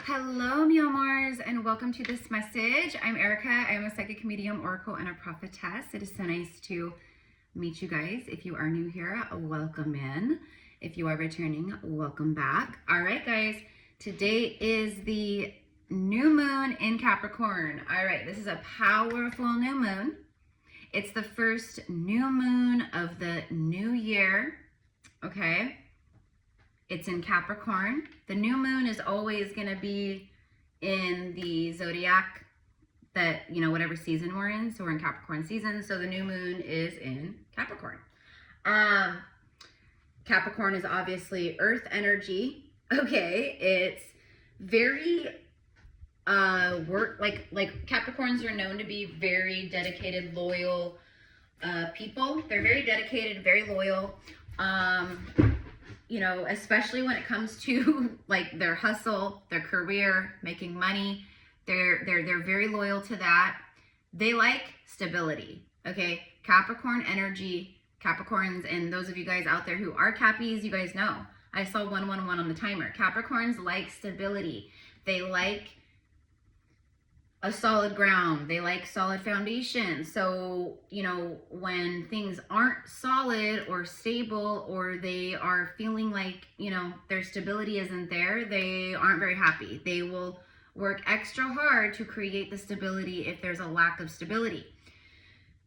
Hello, mi amors, and welcome to this message. I'm Erica. I am a psychic medium, oracle, and a prophetess. It is so nice to meet you guys. If you are new here, welcome in. If you are returning, welcome back. All right, guys, today is the new moon in Capricorn. All right, this is a powerful new moon. It's the first new moon of the new year, okay? It's in Capricorn. The new moon is always going to be in the zodiac that, you know, whatever season we're in. So we're in Capricorn season. So the new moon is in Capricorn. Capricorn is obviously earth energy. Okay. It's very, like Capricorns are known to be very dedicated, loyal, people. They're very dedicated, very loyal. You know, especially when it comes to like their hustle, their career, making money, they're very loyal to that. They like stability. Okay, Capricorn energy, Capricorns, and those of you guys out there who are Cappies, you guys know. I saw 111 on the timer. Capricorns like stability. They like a solid ground. They like solid foundation. So, you know, when things aren't solid or stable, or they are feeling like, you know, their stability isn't there, they aren't very happy. They will work extra hard to create the stability if there's a lack of stability.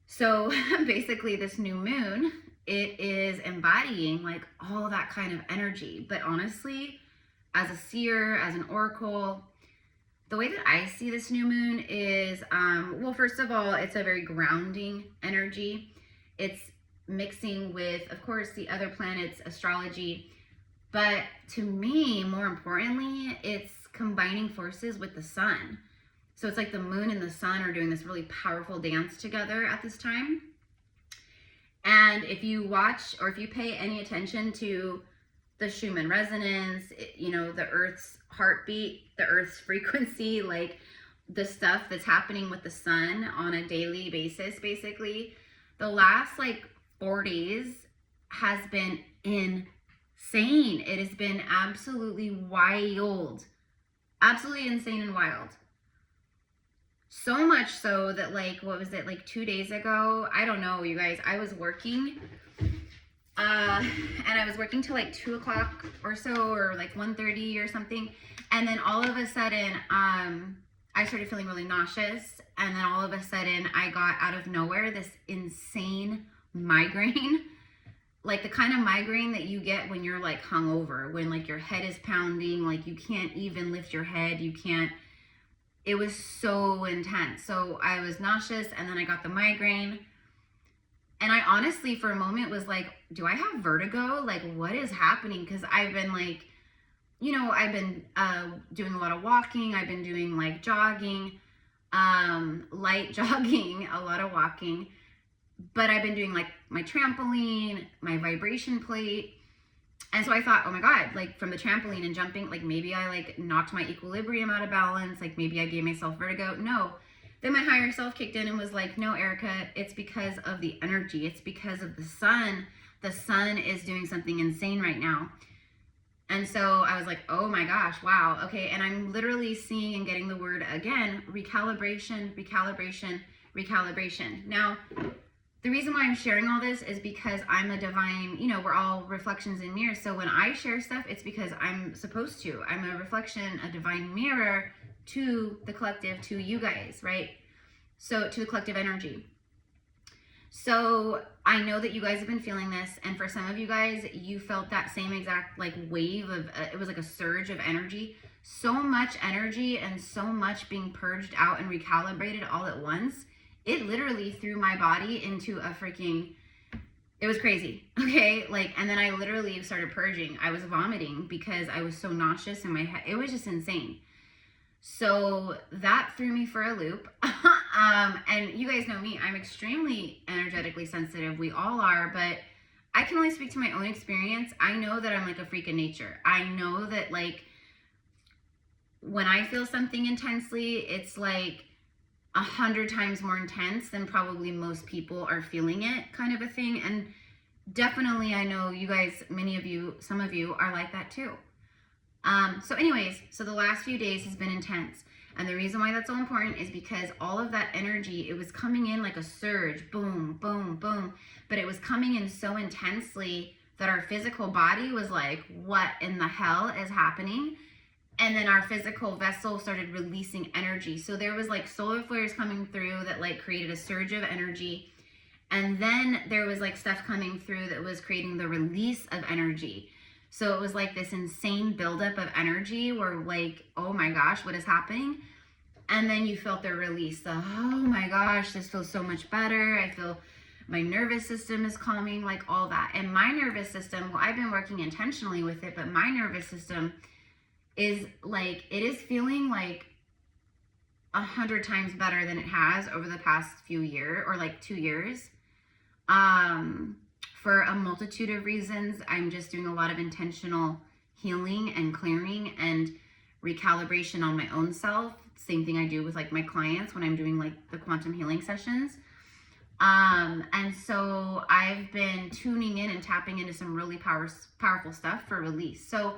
So basically this new moon, it is embodying like all that kind of energy. But honestly, as a seer, as an oracle, the way that I see this new moon is, well, first of all, it's a very grounding energy. It's mixing with, of course, the other planets, astrology. But to me, more importantly, it's combining forces with the sun. So it's like the moon and the sun are doing this really powerful dance together at this time. And if you watch or if you pay any attention to the Schumann resonance, you know, the Earth's heartbeat, the Earth's frequency, like the stuff that's happening with the sun on a daily basis, basically, the last like 4 days has been insane. It has been absolutely wild, absolutely insane and wild. So much so that like, what was it, like 2 days ago? I don't know, you guys, I was working and I was working till like 2 o'clock or so, or like 1:30 or something. And then all of a sudden, I started feeling really nauseous. And then all of a sudden I got out of nowhere this insane migraine, like the kind of migraine that you get when you're like hungover, when like your head is pounding, like you can't even lift your head. You can't, it was so intense. So I was nauseous and then I got the migraine. And I honestly, for a moment, was like, do I have vertigo? Like, what is happening? Because I've been like, you know, I've been doing a lot of walking. I've been doing like jogging, light jogging, a lot of walking. But I've been doing like my trampoline, my vibration plate. And so I thought, oh my God, like from the trampoline and jumping, like maybe I like knocked my equilibrium out of balance. Like maybe I gave myself vertigo. No. Then my higher self kicked in and was like, no, Erica, it's because of the energy. It's because of the sun. The sun is doing something insane right now. And so I was like, oh my gosh, wow. Okay. And I'm literally seeing and getting the word again, recalibration, recalibration, recalibration. Now, the reason why I'm sharing all this is because I'm a divine, you know, we're all reflections in mirrors. So when I share stuff, it's because I'm supposed to. I'm a reflection, a divine mirror to the collective, to you guys, right? So to the collective energy. So I know that you guys have been feeling this, and for some of you guys, you felt that same exact like wave of, it was like a surge of energy, so much energy and so much being purged out and recalibrated all at once. It literally threw my body into a freaking, it was crazy. Okay. Like, and then I literally started purging. I was vomiting because I was so nauseous in my head. It was just insane. So that threw me for a loop. And you guys know me, I'm extremely energetically sensitive. We all are, but I can only speak to my own experience. I know that I'm like a freak of nature. I know that like when I feel something intensely, it's like 100 times more intense than probably most people are feeling it, kind of a thing. And definitely I know you guys, many of you, some of you are like that too. So anyways, so the last few days has been intense. And the reason why that's so important is because all of that energy, it was coming in like a surge, boom, boom, boom. But it was coming in so intensely that our physical body was like, what in the hell is happening? And then our physical vessel started releasing energy. So there was like solar flares coming through that like created a surge of energy. And then there was like stuff coming through that was creating the release of energy. So it was like this insane buildup of energy where like, oh my gosh, what is happening? And then you felt the release. The, oh my gosh, this feels so much better. I feel my nervous system is calming, like all that. And my nervous system, well, I've been working intentionally with it, but my nervous system is like, it is feeling like 100 times better than it has over the past few years, or like 2 years. For a multitude of reasons. I'm just doing a lot of intentional healing and clearing and recalibration on my own self. Same thing I do with like my clients when I'm doing like the quantum healing sessions. And so I've been tuning in and tapping into some really powerful stuff for release. So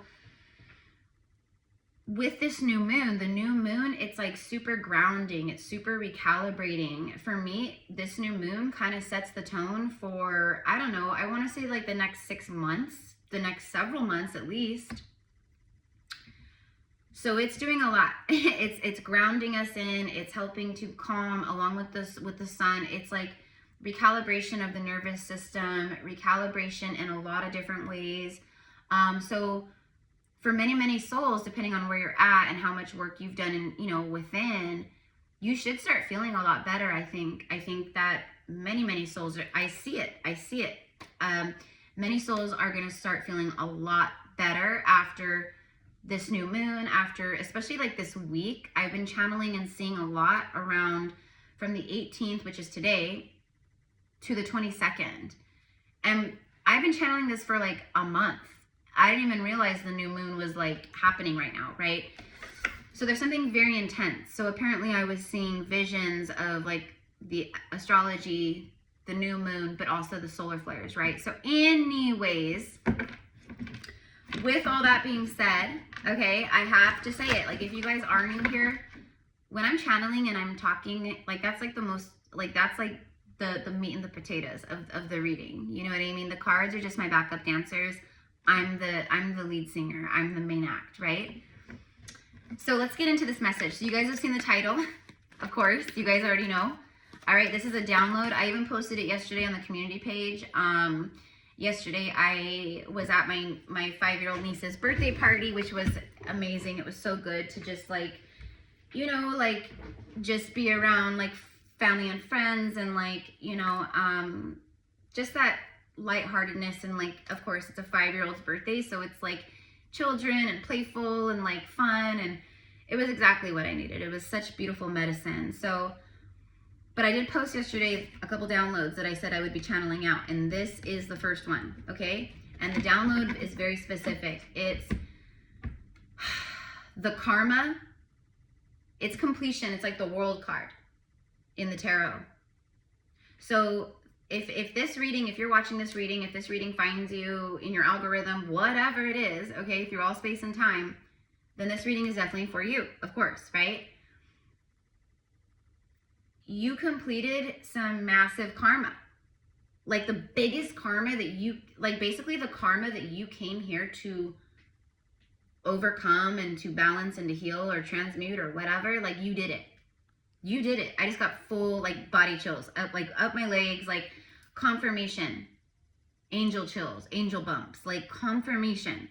with this new moon, the new moon, it's like super grounding. It's super recalibrating. For me, this new moon kind of sets the tone for, I don't know, I want to say like the next 6 months, the next several months at least. So it's doing a lot. It's grounding us in, it's helping to calm along with this, with the sun. It's like recalibration of the nervous system, recalibration in a lot of different ways. So for many, many souls, depending on where you're at and how much work you've done and, you know, within, you should start feeling a lot better. I think that many souls are, I see it. Many souls are going to start feeling a lot better after this new moon, after, especially like this week. I've been channeling and seeing a lot around from the 18th, which is today, to the 22nd. And I've been channeling this for like a month. I didn't even realize the new moon was like happening right now, right? So there's something very intense. So apparently I was seeing visions of like the astrology, the new moon, but also the solar flares, right? So anyways, with all that being said, okay, I have to say it. Like if you guys are new here, when I'm channeling and I'm talking, like that's like the most, like that's like the meat and the potatoes of the reading. You know what I mean? The cards are just my backup dancers. I'm the lead singer. I'm the main act, right? So let's get into this message. So you guys have seen the title, of course. You guys already know. All right, this is a download. I even posted it yesterday on the community page. Yesterday I was at my 5-year-old niece's birthday party, which was amazing. It was so good to just like, you know, like just be around like family and friends and like, you know, just that lightheartedness. And like, of course it's a 5-year-old's birthday, so it's like children and playful and like fun, and it was exactly what I needed. It was such beautiful medicine. So, but I did post yesterday a couple downloads that I said I would be channeling out, and this is the first one, okay? And the download is very specific. It's the karma, it's completion. It's like the world card in the tarot. So if this reading, if you're watching this reading, if this reading finds you in your algorithm, whatever it is, okay, through all space and time, then this reading is definitely for you, of course, right? You completed some massive karma. Like the biggest karma that you, like basically the karma that you came here to overcome and to balance and to heal or transmute or whatever, like you did it. You did it. I just got full like body chills, up my legs, like confirmation, angel chills, angel bumps, like confirmation.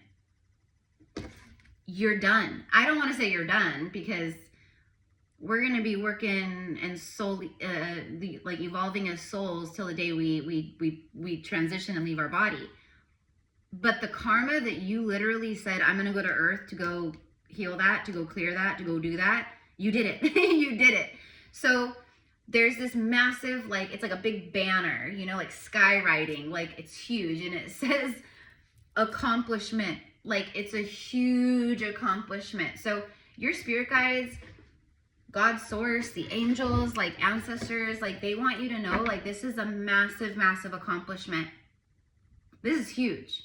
You're done. I don't want to say you're done because we're going to be working and soul, like evolving as souls till the day we transition and leave our body. But the karma that you literally said, I'm going to go to earth to go heal that, to go clear that, to go do that, you did it. You did it. So there's this massive, like, it's like a big banner, you know, like skywriting, like it's huge. And it says accomplishment, like it's a huge accomplishment. So your spirit guides, God source, the angels, like ancestors, like they want you to know, like this is a massive, massive accomplishment. This is huge.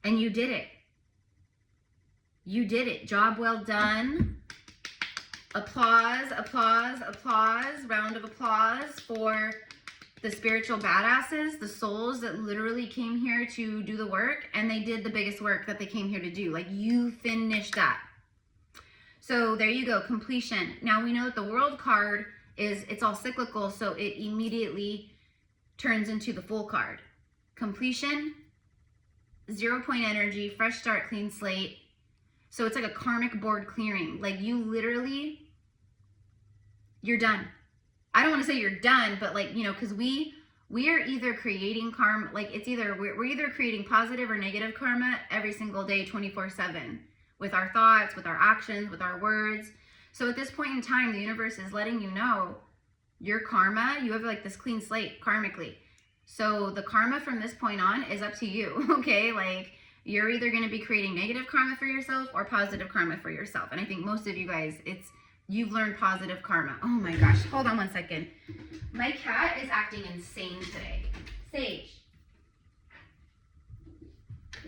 And you did it. You did it. Job well done. Applause, applause, applause. Round of applause for the spiritual badasses, the souls that literally came here to do the work, and they did the biggest work that they came here to do. Like, you finished that. So there you go, completion. Now we know that the World card it's all cyclical, so it immediately turns into the Fool card. Completion, 0 point energy, fresh start, clean slate. So it's like a karmic board clearing. Like, you literally, you're done. I don't want to say you're done, but like, you know, because we are either creating karma, like it's either, we're either creating positive or negative karma every single day, 24/7, with our thoughts, with our actions, with our words. So at this point in time, the universe is letting you know your karma, you have like this clean slate karmically. So the karma from this point on is up to you, okay? Like, you're either going to be creating negative karma for yourself or positive karma for yourself. And I think most of you guys, you've learned positive karma. Oh my gosh, hold on 1 second. My cat is acting insane today. Sage,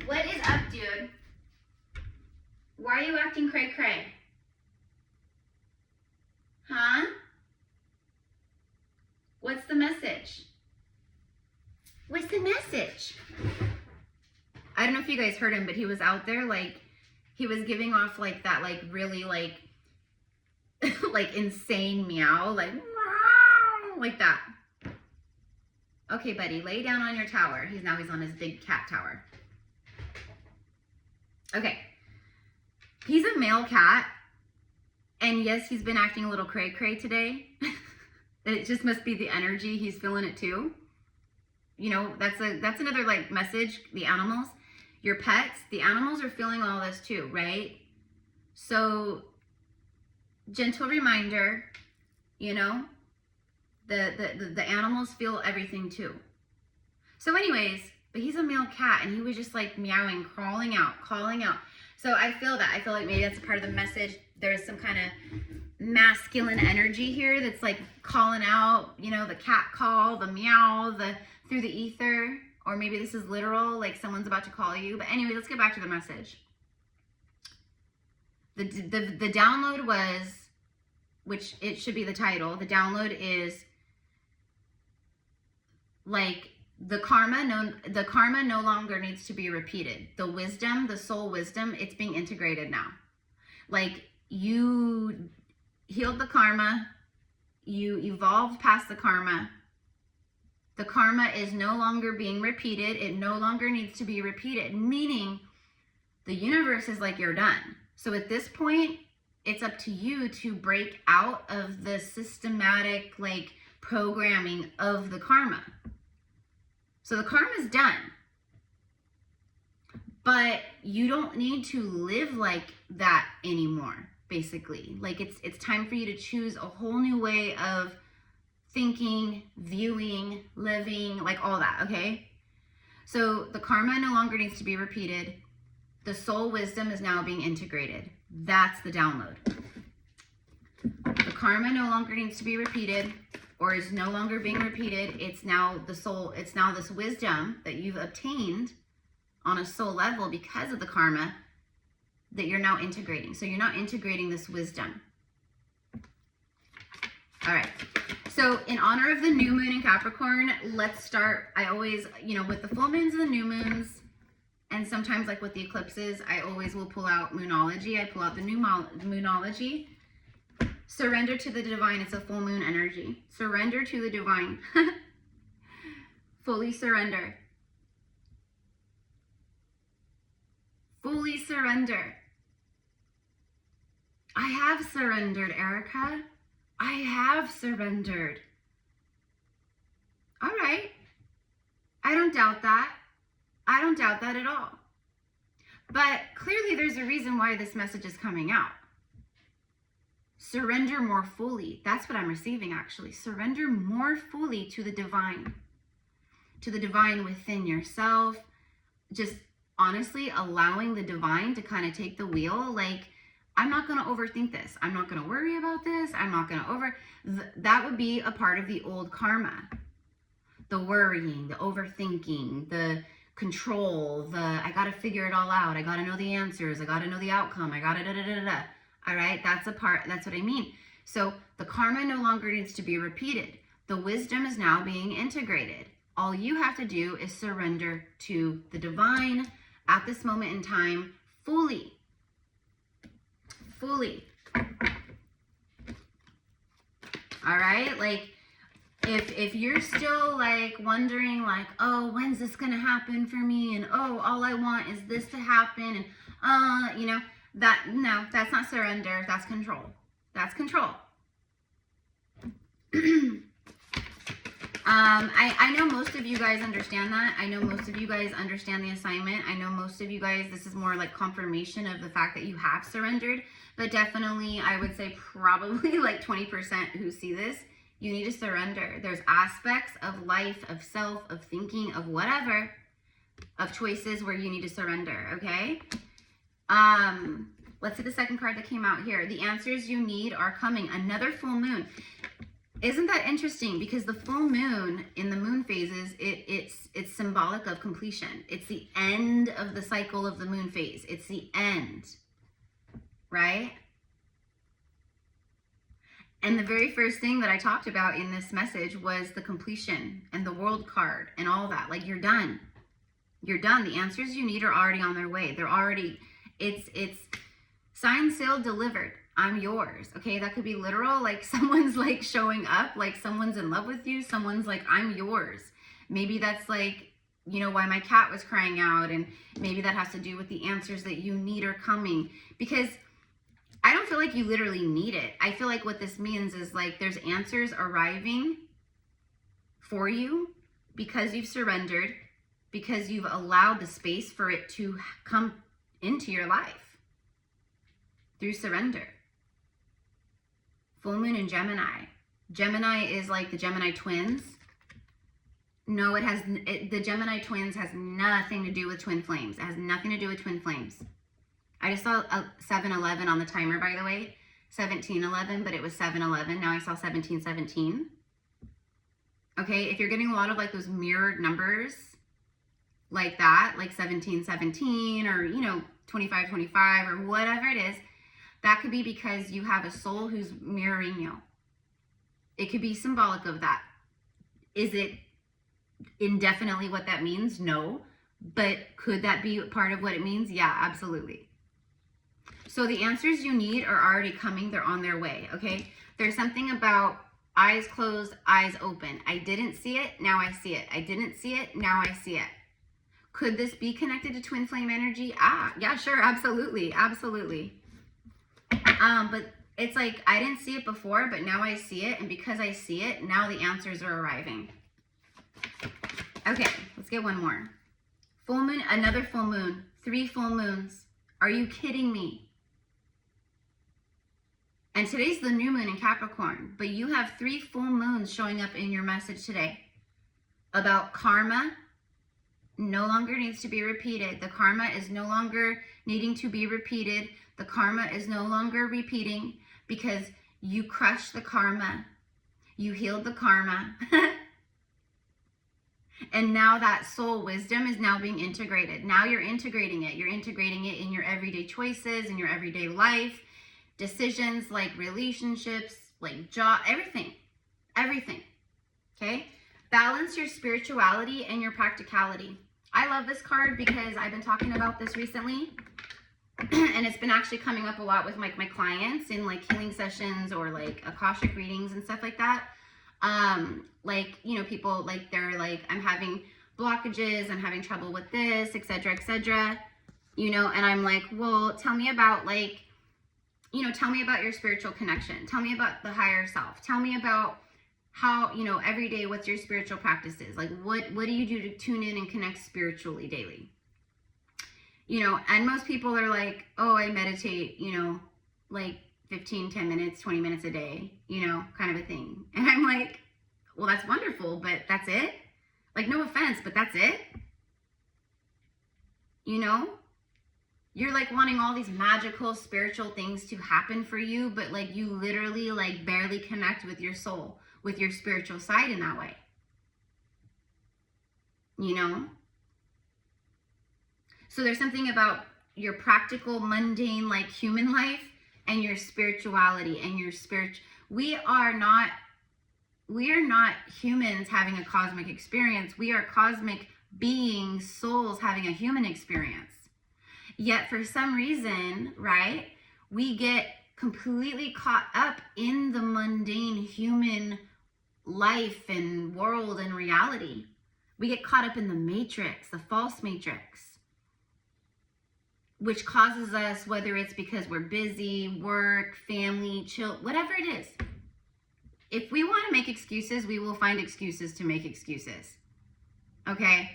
what is up, dude? Why are you acting cray-cray? Huh? What's the message? What's the message? I don't know if you guys heard him, but he was out there, like, he was giving off like that, like really like, like insane meow, like that. Okay, buddy, lay down on your tower. He's on his big cat tower. Okay. He's a male cat. And yes, he's been acting a little cray-cray today. It just must be the energy. He's feeling it too. You know, that's another like message. The animals, your pets, the animals are feeling all this too, right? So, gentle reminder, you know, the animals feel everything too. So anyways, but he's a male cat and he was just like meowing, calling out. So I feel that. I feel like maybe that's a part of the message. There's some kind of masculine energy here that's like calling out, you know, the cat call, the meow, through the ether, or maybe this is literal, like someone's about to call you. But anyway, let's get back to the message. The download was, which it should be the title, the download is like the karma no longer needs to be repeated. The wisdom, the soul wisdom, it's being integrated now. Like, you healed the karma, you evolved past the karma. The karma is no longer being repeated. It no longer needs to be repeated, meaning the universe is like, you're done. So at this point, it's up to you to break out of the systematic like programming of the karma. So the karma is done. But you don't need to live like that anymore, basically. Like, it's time for you to choose a whole new way of thinking, viewing, living, like all that, okay? So the karma no longer needs to be repeated. The soul wisdom is now being integrated. That's the download. The karma no longer needs to be repeated or is no longer being repeated. It's now the soul, it's now this wisdom that you've obtained on a soul level because of the karma that you're now integrating. So you're now integrating this wisdom. All right. So in honor of the new moon in Capricorn, let's start. I always, you know, with the full moons and the new moons, and sometimes like with the eclipses, I always will pull out moonology. I pull out the new moonology. Surrender to the divine. It's a full moon energy. Surrender to the divine. Fully surrender. Fully surrender. I have surrendered, Erica. I have surrendered. All right. I don't doubt that. I don't doubt that at all. But clearly there's a reason why this message is coming out. Surrender more fully. That's what I'm receiving, actually. Surrender more fully to the divine. To the divine within yourself. Just honestly allowing the divine to kind of take the wheel. Like, I'm not going to overthink this. I'm not going to worry about this. I'm not going to that would be a part of the old karma. The worrying, the overthinking, the control, I got to figure it all out. I got to know the answers. I got to know the outcome. I got to da-da-da-da-da. All right, that's what I mean. So the karma no longer needs to be repeated. The wisdom is now being integrated. All you have to do is surrender to the divine at this moment in time fully. Fully. All right, like if you're still like wondering like, oh, when's this gonna happen for me, and oh, all I want is this to happen, and you know, that's not surrender, that's control. That's control. I know most of you guys understand that. I know most of you guys understand the assignment. I know most of you guys, this is more like confirmation of the fact that you have surrendered. But definitely, I would say probably like 20% who see this, you need to surrender. There's aspects of life, of self, of thinking, of whatever, of choices where you need to surrender, okay? Let's see the second card that came out here. The answers you need are coming. Another full moon. Isn't that interesting? Because the full moon in the moon phases, it's symbolic of completion. It's the end of the cycle of the moon phase. It's the end, right? And the very first thing that I talked about in this message was the completion and the world card and all that. Like, you're done. You're done. The answers you need are already on their way. They're already, it's signed, sealed, delivered. I'm yours. Okay, that could be literal, like someone's like showing up, like someone's in love with you, someone's like, I'm yours. Maybe that's like, you know, why my cat was crying out, and maybe that has to do with the answers that you need are coming. Because I don't feel like you literally need it. I feel like what this means is like there's answers arriving for you because you've surrendered, because you've allowed the space for it to come into your life through surrender. Full moon in Gemini. Gemini is like the Gemini twins. No, the Gemini twins has nothing to do with twin flames. It has nothing to do with twin flames. I just saw a 7-11 on the timer, by the way. 17-11, but it was 7-11. Now I saw 17-17. Okay, if you're getting a lot of like those mirrored numbers like that, like 17-17 or, you know, 25-25 or whatever it is, that could be because you have a soul who's mirroring you. It could be symbolic of that. Is it indefinitely what that means? No. But could that be part of what it means? Yeah, absolutely. So the answers you need are already coming. They're on their way, okay? There's something about eyes closed, eyes open. I didn't see it, now I see it. I didn't see it, now I see it. Could this be connected to twin flame energy? Yeah, sure, absolutely, absolutely. But it's like, I didn't see it before, but now I see it. And because I see it, now the answers are arriving. Okay, let's get one more. Full moon, another full moon, 3 full moons. Are you kidding me? And today's the new moon in Capricorn, but you have 3 full moons showing up in your message today about karma no longer needs to be repeated. The karma is no longer needing to be repeated. The karma is no longer repeating because you crushed the karma. You healed the karma. And now that soul wisdom is now being integrated. Now you're integrating it. You're integrating it in your everyday choices, in your everyday life, decisions like relationships, like job, everything. Everything. Okay? Balance your spirituality and your practicality. I love this card because I've been talking about this recently. And it's been actually coming up a lot with like my clients in like healing sessions or like Akashic readings and stuff like that. Like, you know, people like, they're like, I'm having blockages, I'm having trouble with this, etc., etc. You know, and I'm like, well, tell me about like, you know, tell me about your spiritual connection. Tell me about the higher self. Tell me about how, you know, every day, what's your spiritual practices? Like, what do you do to tune in and connect spiritually daily? You know, and most people are like, oh, I meditate, you know, like 15, 10 minutes, 20 minutes a day, you know, kind of a thing. And I'm like, well, that's wonderful, but that's it? Like, no offense, but that's it? You know? You're like wanting all these magical spiritual things to happen for you, but like you literally like barely connect with your soul, with your spiritual side in that way. You know? So there's something about your practical, mundane, like human life, and your spirituality and your we are not humans having a cosmic experience. We are cosmic beings, souls having a human experience. Yet for some reason, right, we get completely caught up in the mundane human life and world and reality. We get caught up in the matrix, the false matrix, which causes us, whether it's because we're busy, work, family, chill, whatever it is. If we want to make excuses, we will find excuses to make excuses. Okay?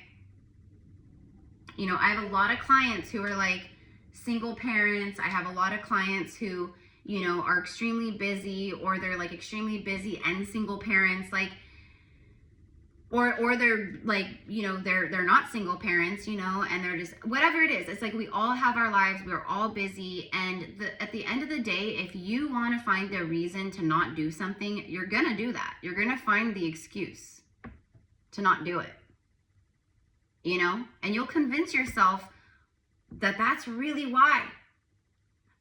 You know, I have a lot of clients who are like single parents. I have a lot of clients who, you know, are extremely busy, or they're like extremely busy and single parents, like, or they're like, you know, they're not single parents, you know, and they're just, whatever it is. It's like we all have our lives, we're all busy, and at the end of the day, if you want to find a reason to not do something, you're gonna do that. You're gonna find the excuse to not do it, you know, and you'll convince yourself that that's really why.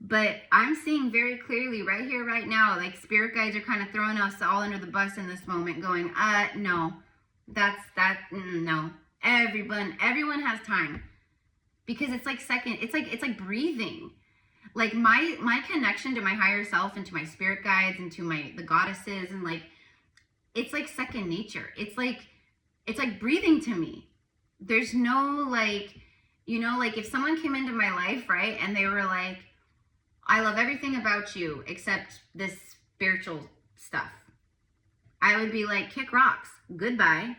But I'm seeing very clearly right here, right now, like spirit guides are kind of throwing us all under the bus in this moment, going, no. No. Everyone has time, because it's like it's like breathing. Like my connection to my higher self and to my spirit guides and to the goddesses, and like, it's like second nature. It's like breathing to me. There's no, like, you know, like if someone came into my life, right, and they were like, I love everything about you except this spiritual stuff, I would be like, kick rocks, goodbye.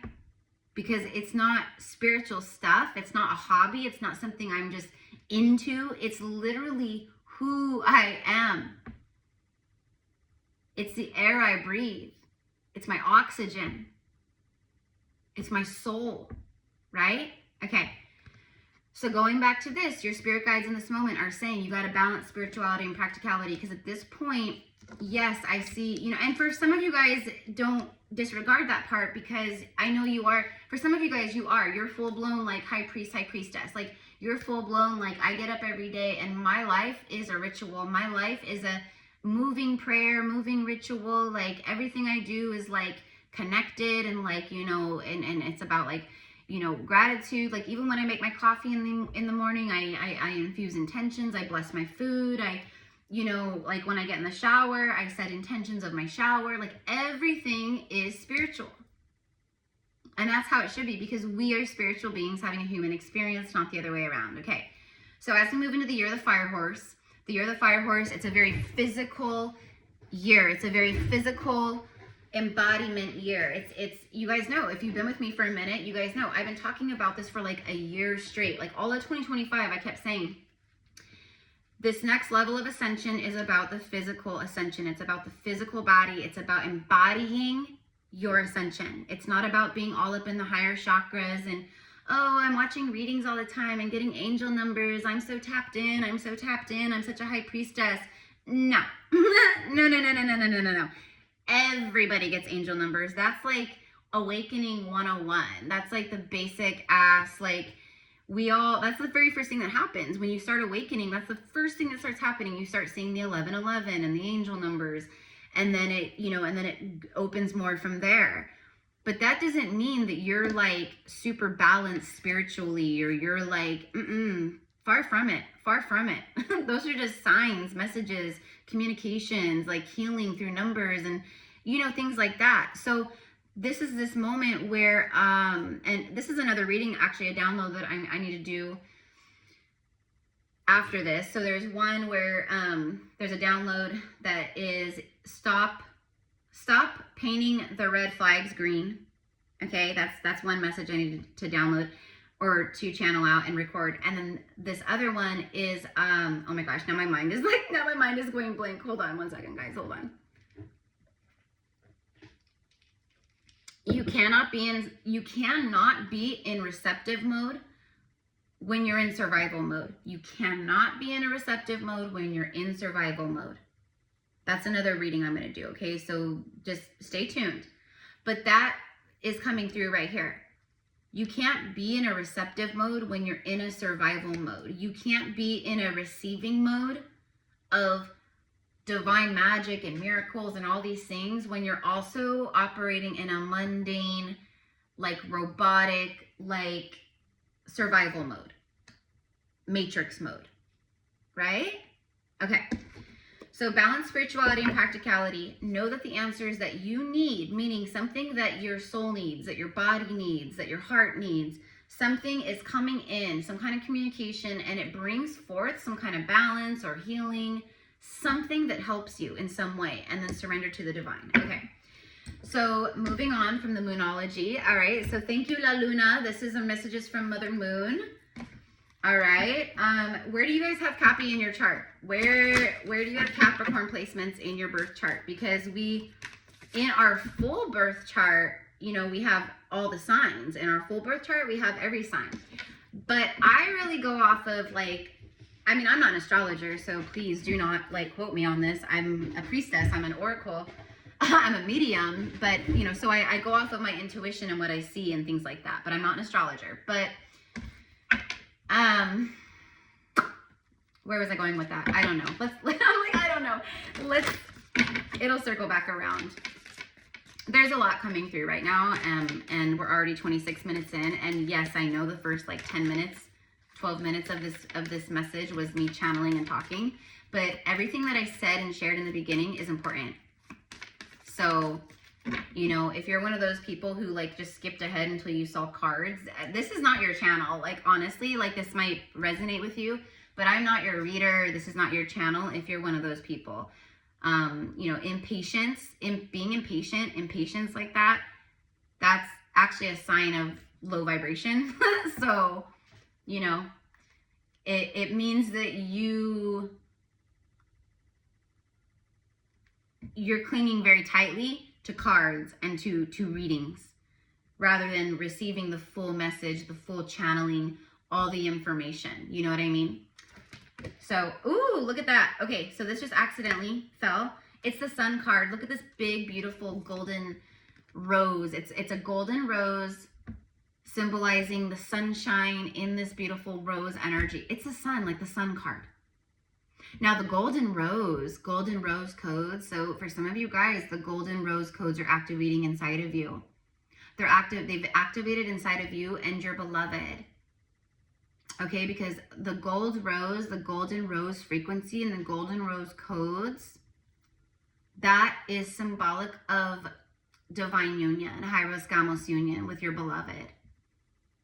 Because it's not spiritual stuff. It's not a hobby. It's not something I'm just into. It's literally who I am. It's the air I breathe. It's my oxygen. It's my soul, right? Okay. So going back to this, your spirit guides in this moment are saying you got to balance spirituality and practicality, because at this point, yes, I see, you know, and for some of you guys, don't disregard that part, because I know you are, for some of you guys, you're full blown like high priest, high priestess. Like you're full blown, like I get up every day and my life is a ritual. My life is a moving prayer, moving ritual. Like everything I do is like connected, and like, you know, and it's about like, you know, gratitude. Like even when I make my coffee in the morning, I infuse intentions. I bless my food. You know, like when I get in the shower, I set intentions of my shower. Like everything is spiritual. And that's how it should be, because we are spiritual beings having a human experience, not the other way around. Okay. So as we move into the year of the fire horse, it's a very physical year. It's a very physical embodiment year. It's you guys know, if you've been with me for a minute, you guys know I've been talking about this for like a year straight. Like all of 2025, I kept saying, this next level of ascension is about the physical ascension. It's about the physical body. It's about embodying your ascension. It's not about being all up in the higher chakras and, oh, I'm watching readings all the time and getting angel numbers. I'm so tapped in. I'm such a high priestess. No. No. Everybody gets angel numbers. That's like awakening 101. That's like the basic ass, like, that's the very first thing that happens when you start awakening. That's the first thing that starts happening. You start seeing the 1111 and the angel numbers, and then it, you know, and then it opens more from there. But that doesn't mean that you're like super balanced spiritually, or you're like, far from it. Those are just signs, messages, communications, like healing through numbers and, you know, things like that. So this is this moment where, and this is another reading, actually a download that I need to do after this. So there's one where there's a download that is stop painting the red flags green. Okay, that's one message I needed to download or to channel out and record. And then this other one is, oh my gosh, now my mind is going blank. Hold on one second, guys, hold on. You cannot be in receptive mode when you're in survival mode. You cannot be in a receptive mode when you're in survival mode. That's another reading I'm going to do, okay? So just stay tuned. But that is coming through right here. You can't be in a receptive mode when you're in a survival mode. You can't be in a receiving mode of divine magic and miracles and all these things when you're also operating in a mundane, like robotic, like survival mode, matrix mode, right? Okay. So balance spirituality and practicality. Know that the answers that you need, meaning something that your soul needs, that your body needs, that your heart needs, something is coming in, some kind of communication, and it brings forth some kind of balance or healing, something that helps you in some way, and then surrender to the divine. Okay. So moving on from the moonology. All right. So thank you, La Luna. This is a messages from Mother Moon. All right. Where do you guys have Cappy in your chart? Where do you have Capricorn placements in your birth chart? Because in our full birth chart, you know, we have all the signs. In our full birth chart, we have every sign. But I really go off of like, I mean, I'm not an astrologer, so please do not like quote me on this. I'm a priestess. I'm an oracle. I'm a medium. But, you know, so I go off of my intuition and what I see and things like that. But I'm not an astrologer. But where was I going with that? I don't know. I don't know. It'll circle back around. There's a lot coming through right now, and we're already 26 minutes in. And yes, I know the first like 10 minutes, 12 minutes of this message was me channeling and talking, but everything that I said and shared in the beginning is important. So, you know, if you're one of those people who like just skipped ahead until you saw cards, this is not your channel. Like, honestly, like this might resonate with you, but I'm not your reader. This is not your channel if you're one of those people. You know, being impatience like that, that's actually a sign of low vibration. So, you know, it means that you're clinging very tightly to cards and to readings rather than receiving the full message, the full channeling, all the information. You know what I mean? So, ooh, look at that. Okay, so this just accidentally fell. It's the Sun card. Look at this big, beautiful golden rose. It's a golden rose symbolizing the sunshine in this beautiful rose energy. It's the sun, like the Sun card. Now the golden rose codes. So for some of you guys, the golden rose codes are activating inside of you. They've activated inside of you and your beloved. Okay, because the golden rose frequency and the golden rose codes, that is symbolic of divine union, Hyros Gamos union with your beloved.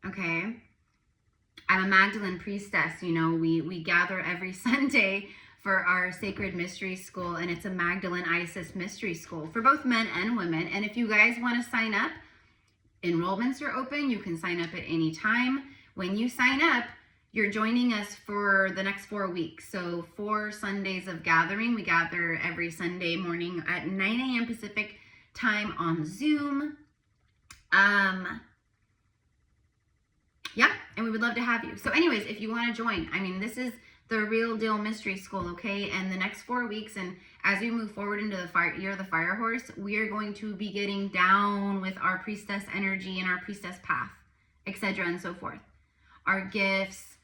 Okay. I'm a Magdalene priestess. You know, we gather every Sunday for our sacred mystery school, and it's a Magdalene Isis mystery school for both men and women. And if you guys want to sign up, enrollments are open. You can sign up at any time. When you sign up, you're joining us for the next 4 weeks. So 4 Sundays of gathering. We gather every Sunday morning at 9 a.m. Pacific time on Zoom. Yeah, and we would love to have you. So anyways, if you want to join, I mean, this is the real deal mystery school, okay? And the next 4 weeks, and as we move forward into the year of the fire horse, we are going to be getting down with our priestess energy and our priestess path, etc. and so forth. Our gifts,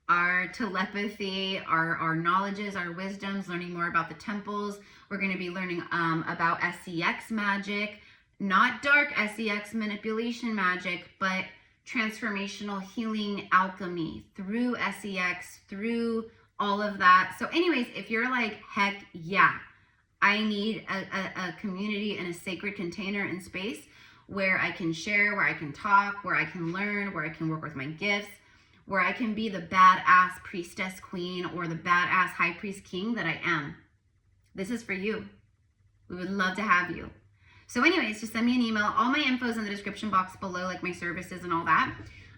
our telepathy, our knowledges, our wisdoms, learning more about the temples. We're going to be learning about SEX magic, not dark SEX manipulation magic, but transformational healing alchemy through SEX, through all of that. So anyways, if you're like, heck yeah, I need a community and a sacred container and space where I can share, where I can talk, where I can learn, where I can work with my gifts, where I can be the badass priestess queen or the badass high priest king that I am. This is for you. We would love to have you. So anyways, just send me an email. All my info is in the description box below, like my services and all that.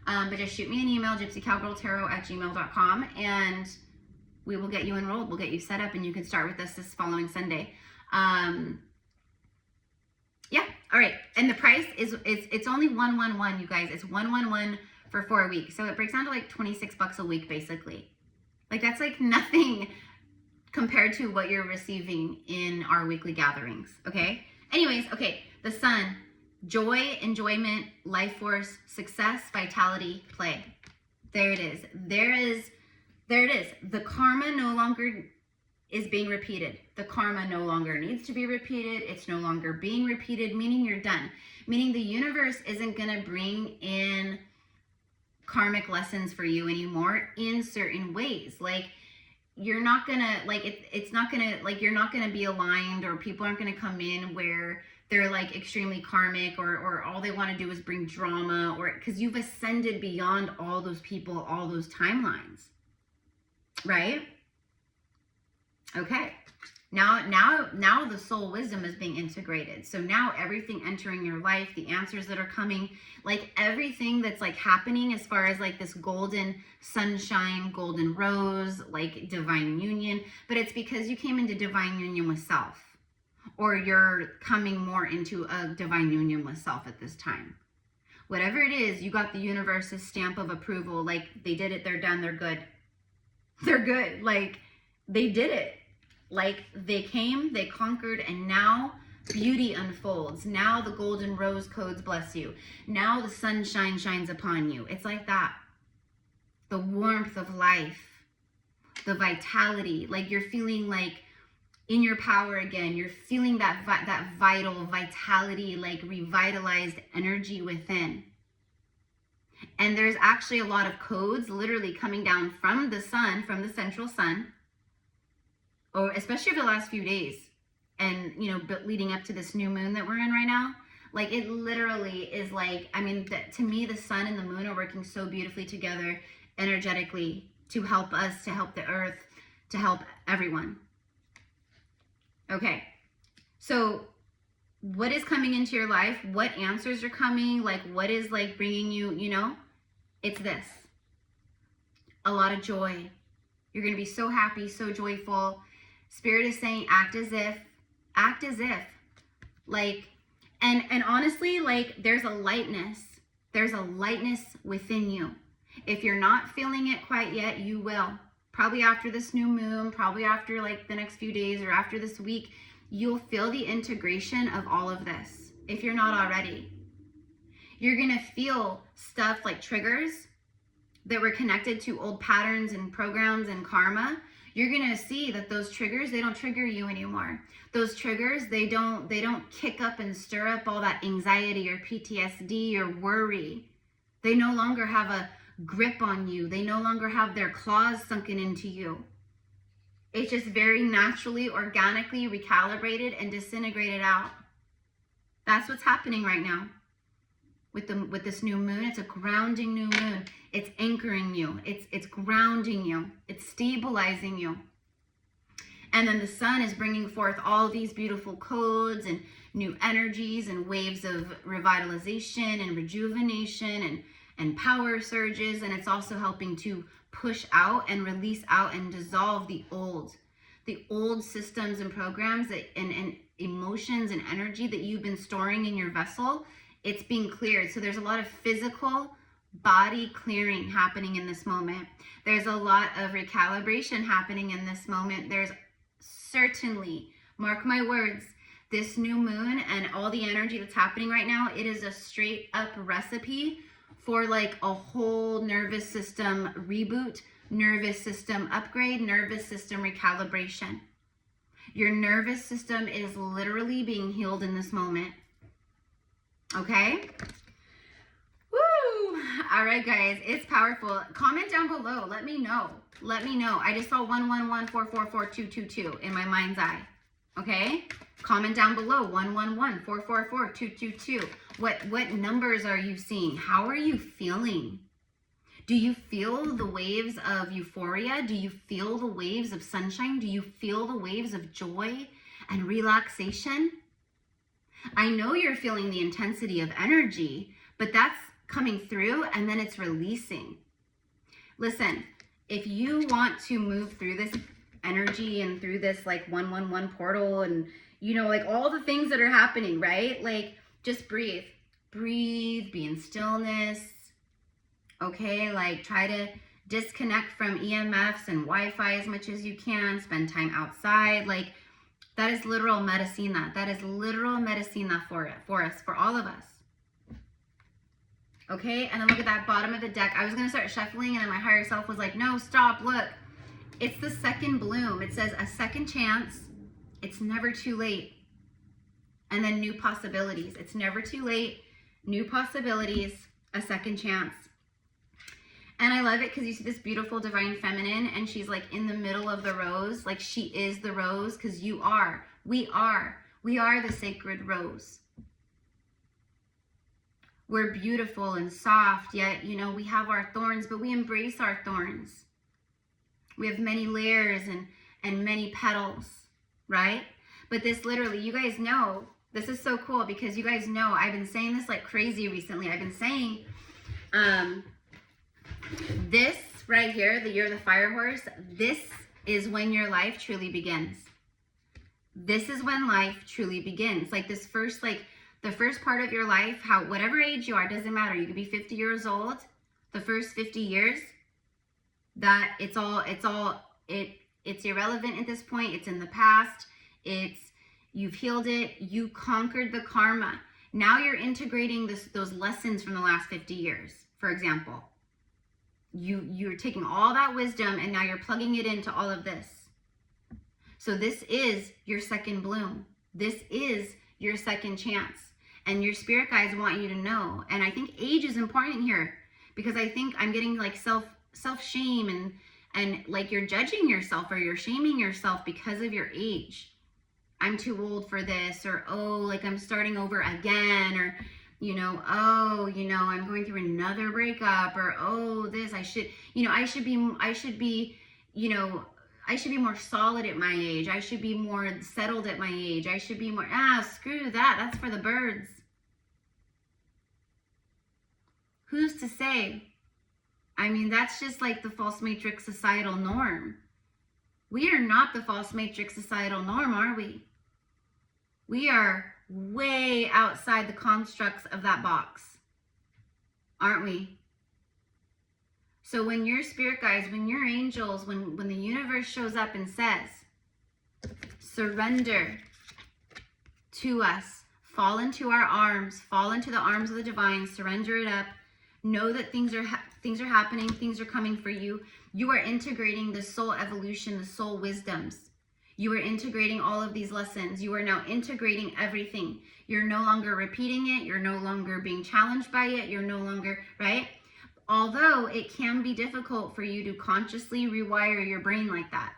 But just shoot me an email, gypsycowgirltarot@gmail.com, and we will get you enrolled. We'll get you set up, and you can start with us this following Sunday. Yeah, all right. And the price it's only $111, you guys. It's $111 for 4 weeks. So it breaks down to like $26 a week, basically. Like that's like nothing compared to what you're receiving in our weekly gatherings, okay? Anyways, okay, the sun, Joy, enjoyment, life force, success, vitality, play. There it is. There it is. The karma no longer is being repeated. The karma no longer needs to be repeated. It's no longer being repeated, meaning you're done. Meaning the universe isn't going to bring in karmic lessons for you anymore in certain ways. Like, you're not going to, like, it's not going to, like, you're not going to be aligned, or people aren't going to come in where they're like extremely karmic, or all they want to do is bring drama, or because you've ascended beyond all those people, all those timelines, right? Okay. Now the soul wisdom is being integrated. So now everything entering your life, the answers that are coming, like everything that's like happening as far as like this golden sunshine, golden rose, like divine union, but it's because you came into divine union with self, or you're coming more into a divine union with self at this time. Whatever it is, you got the universe's stamp of approval. Like, they did it, they're done, they're good. They're good. Like, they did it. Like, they came, they conquered, and now beauty unfolds. Now the golden rose codes bless you. Now the sunshine shines upon you. It's like that. The warmth of life, the vitality, like you're feeling like in your power again. You're feeling that vital vitality, like revitalized energy within. And there's actually a lot of codes literally coming down from the sun, from the central sun, or especially over the last few days, and but leading up to this new moon that we're in right now. Like, it literally is like, I mean, to me, the sun and the moon are working so beautifully together energetically to help us, to help the earth, to help everyone. Okay, so what is coming into your life? What answers are coming? Like, what is like bringing you, it's this. A lot of joy. You're going to be so happy, so joyful. Spirit is saying, act as if, like, and honestly, like, there's a lightness within you. If you're not feeling it quite yet, you will. Probably after this new moon, probably after like the next few days, or after this week, you'll feel the integration of all of this. If you're not already, you're going to feel stuff like triggers that were connected to old patterns and programs and karma. You're going to see that those triggers, they don't trigger you anymore. Those triggers, they don't kick up and stir up all that anxiety or PTSD or worry. They no longer have a grip on you. They no longer have their claws sunken into you. It's just very naturally, organically recalibrated and disintegrated out. That's what's happening right now with this new moon. It's a grounding new moon. It's anchoring you. It's grounding you. It's stabilizing you. And then the sun is bringing forth all these beautiful codes and new energies and waves of revitalization and rejuvenation and power surges. And it's also helping to push out and release out and dissolve the old systems and programs and emotions and energy that you've been storing in your vessel. It's being cleared. So there's a lot of physical body clearing happening in this moment. There's a lot of recalibration happening in this moment. There's certainly, mark my words, this new moon and all the energy that's happening right now, it is a straight up recipe for like a whole nervous system reboot, nervous system upgrade, nervous system recalibration. Your nervous system is literally being healed in this moment. Okay? Woo! All right, guys, it's powerful. Comment down below. Let me know. I just saw 111444222 in my mind's eye. Okay? Comment down below 111444222. What numbers are you seeing? How are you feeling? Do you feel the waves of euphoria? Do you feel the waves of sunshine? Do you feel the waves of joy and relaxation? I know you're feeling the intensity of energy, but that's coming through and then it's releasing. Listen, if you want to move through this energy and through this like 111 portal and like all the things that are happening, right? Like, just breathe, be in stillness. Okay, like try to disconnect from EMFs and Wi-Fi as much as you can. Spend time outside. Like, that is literal medicina. That is literal medicina for us, for all of us. Okay, and then look at that bottom of the deck. I was going to start shuffling, and then my higher self was like, no, stop, look. It's the second bloom. It says a second chance. It's never too late. And then new possibilities. It's never too late. New possibilities. A second chance. And I love it because you see this beautiful divine feminine, and she's like in the middle of the rose. Like she is the rose, because you are. We are the sacred rose. We're beautiful and soft, yet, you know, we have our thorns, but we embrace our thorns. We have many layers and many petals, right? But this literally, you guys know, this is so cool because you guys know, I've been saying this like crazy recently. I've been saying, this right here, the year of the fire horse, this is when your life truly begins. This is when life truly begins. Like this first, like the first part of your life, how, whatever age you are, doesn't matter. You could be 50 years old, the first 50 years, that it's irrelevant at this point. It's in the past. You've healed it. You conquered the karma. Now you're integrating those lessons from the last 50 years, for example. You're taking all that wisdom and now you're plugging it into all of this. So this is your second bloom. This is your second chance. And your spirit guides want you to know. And I think age is important here, because I think I'm getting like self-shame and like you're judging yourself or you're shaming yourself because of your age. I'm too old for this, or oh, like I'm starting over again, or you know, oh, you know, I'm going through another breakup, or oh, this, I should be, you know, I should be more solid at my age. I should be more settled at my age. I should be more, screw that. That's for the birds. Who's to say? I mean, that's just like the false matrix societal norm. We are not the false matrix societal norm, are we? We are way outside the constructs of that box, aren't we? So when your spirit guides, when your angels, when the universe shows up and says, surrender to us, fall into our arms, fall into the arms of the divine, surrender it up, know that things are happening, things are coming for you. You are integrating the soul evolution, the soul wisdoms. You are integrating all of these lessons. You are now integrating everything. You're no longer repeating it. You're no longer being challenged by it. You're no longer, right? Although it can be difficult for you to consciously rewire your brain like that,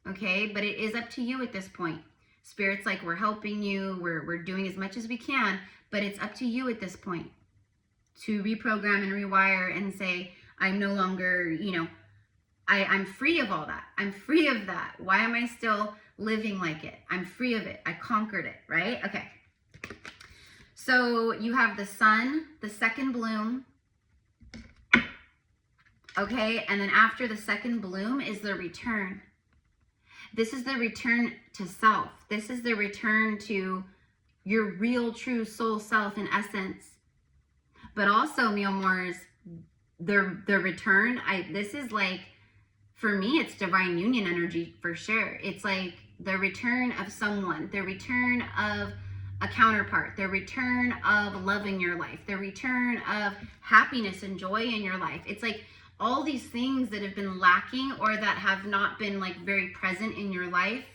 okay? But it is up to you at this point. Spirit's like, we're helping you. We're doing as much as we can, but it's up to you at this point to reprogram and rewire and say, I'm no longer, you know, I'm free of all that. I'm free of that. Why am I still living like it? I'm free of it. I conquered it, right? Okay. So you have the sun, the second bloom. Okay. And then after the second bloom is the return. This is the return to self. This is the return to your real, true soul self in essence. But also, Mealmores, the return, this is like, for me, it's divine union energy for sure. It's like the return of someone, the return of a counterpart, the return of love in your life, the return of happiness and joy in your life. It's like all these things that have been lacking or that have not been like very present in your life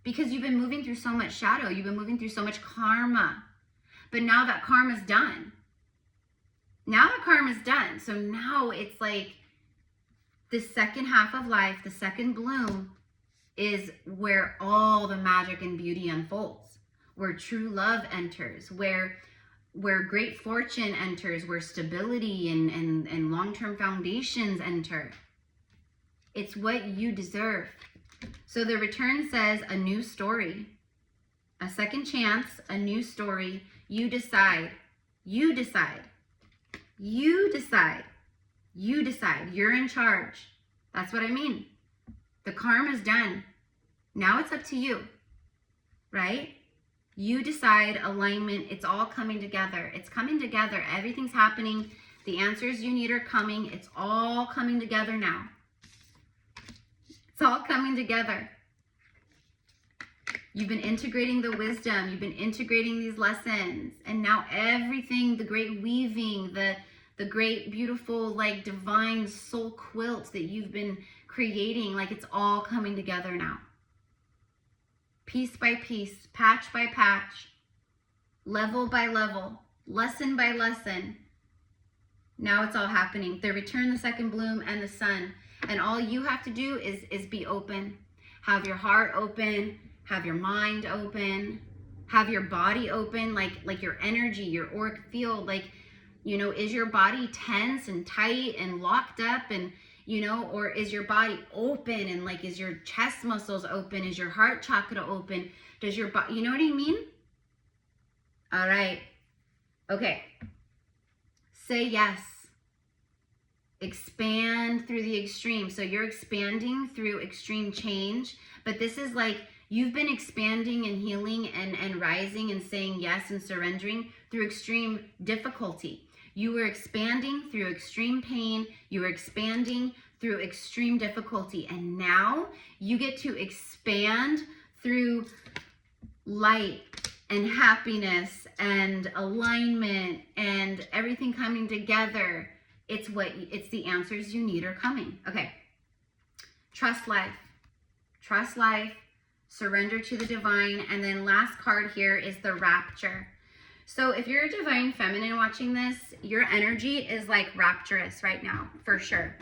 because you've been moving through so much shadow. You've been moving through so much karma. But now that karma's done. Now the karma's done. So now it's like, the second half of life, the second bloom, is where all the magic and beauty unfolds, where true love enters, where great fortune enters, where stability and long-term foundations enter. It's what you deserve. So the return says a new story, a second chance, a new story. You decide. You decide. You decide. You decide. You're in charge. That's what I mean. The karma's done. Now it's up to you, right? You decide alignment. It's all coming together. It's coming together. Everything's happening. The answers you need are coming. It's all coming together now. It's all coming together. You've been integrating the wisdom. You've been integrating these lessons. And now everything, the great weaving, the great, beautiful, like divine soul quilt that you've been creating, like it's all coming together now. Piece by piece, patch by patch, level by level, lesson by lesson. Now it's all happening. The return, the second bloom, and the sun. And all you have to do is be open. Have your heart open. Have your mind open. Have your body open. Like your energy, your auric field. Like, you know, is your body tense and tight and locked up? And, you know, or is your body open? And like, is your chest muscles open? Is your heart chakra open? Does your body, you know what I mean? All right. Okay. Say yes. Expand through the extreme. So you're expanding through extreme change, but this is like you've been expanding and healing and rising and saying yes and surrendering through extreme difficulty. You were expanding through extreme pain. You were expanding through extreme difficulty. And now you get to expand through light and happiness and alignment and everything coming together. It's the answers you need are coming. Okay. Trust life. Trust life. Surrender to the divine. And then last card here is the rapture. So if you're a divine feminine watching this, your energy is like rapturous right now, for sure.